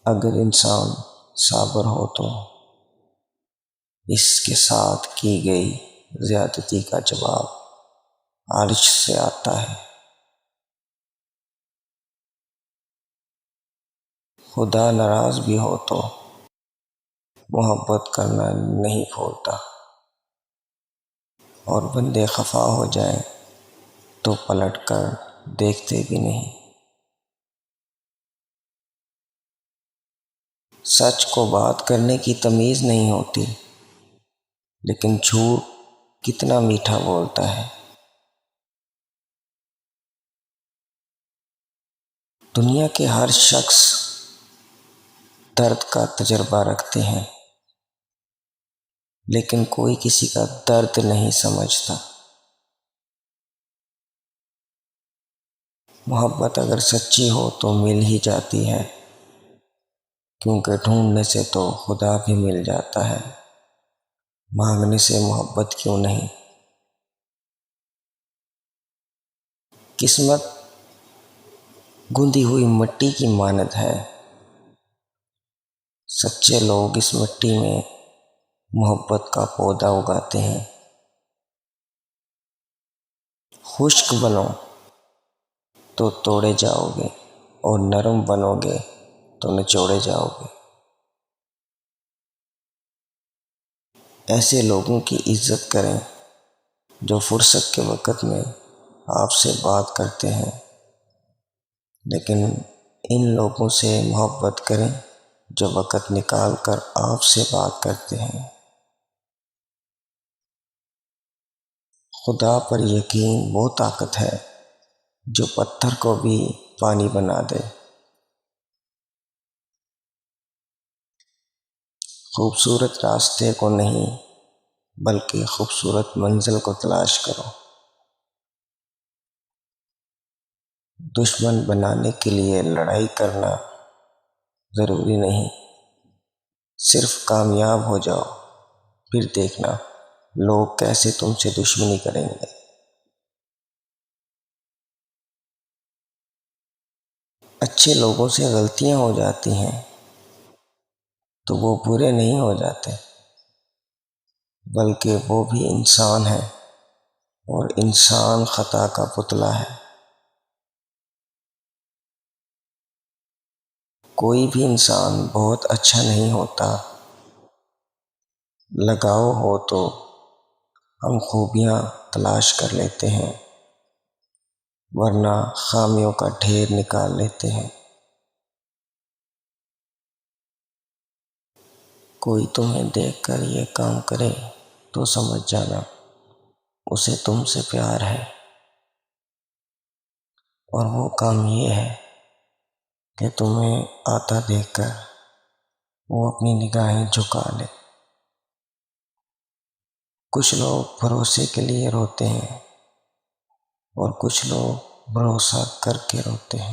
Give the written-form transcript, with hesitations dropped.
اگر انسان صابر ہو تو اس کے ساتھ کی گئی زیادتی کا جواب عرش سے آتا ہے۔ خدا ناراض بھی ہو تو محبت کرنا نہیں بھولتا، اور بندے خفا ہو جائیں تو پلٹ کر دیکھتے بھی نہیں۔ سچ کو بات کرنے کی تمیز نہیں ہوتی، لیکن جھوٹ کتنا میٹھا بولتا ہے۔ دنیا کے ہر شخص درد کا تجربہ رکھتے ہیں، لیکن کوئی کسی کا درد نہیں سمجھتا۔ محبت اگر سچی ہو تو مل ہی جاتی ہے، کیونکہ ڈھونڈنے سے تو خدا بھی مل جاتا ہے، مانگنے سے محبت کیوں نہیں۔ قسمت گندی ہوئی مٹی کی مانند ہے، سچے لوگ اس مٹی میں محبت کا پودا اگاتے ہیں۔ خشک بنو تو توڑے جاؤ گے، اور نرم بنو گے تو نچوڑے جاؤ گے۔ ایسے لوگوں کی عزت کریں جو فرصت کے وقت میں آپ سے بات کرتے ہیں، لیکن ان لوگوں سے محبت کریں جو وقت نکال کر آپ سے بات کرتے ہیں۔ خدا پر یقین وہ طاقت ہے جو پتھر کو بھی پانی بنا دے۔ خوبصورت راستے کو نہیں بلکہ خوبصورت منزل کو تلاش کرو۔ دشمن بنانے کے لیے لڑائی کرنا ضروری نہیں، صرف کامیاب ہو جاؤ، پھر دیکھنا لوگ کیسے تم سے دشمنی کریں گے۔ اچھے لوگوں سے غلطیاں ہو جاتی ہیں تو وہ برے نہیں ہو جاتے، بلکہ وہ بھی انسان ہیں، اور انسان خطا کا پتلا ہے۔ کوئی بھی انسان بہت اچھا نہیں ہوتا، لگاؤ ہو تو ہم خوبیاں تلاش کر لیتے ہیں، ورنہ خامیوں کا ڈھیر نکال لیتے ہیں۔ کوئی تمہیں دیکھ کر یہ کام کرے تو سمجھ جانا اسے تم سے پیار ہے، اور وہ کام یہ ہے کہ تمہیں آتا دیکھ کر وہ اپنی نگاہیں جھکا لے۔ کچھ لوگ بھروسے کے لیے روتے ہیں، اور کچھ لوگ بھروسہ کر کے روتے ہیں۔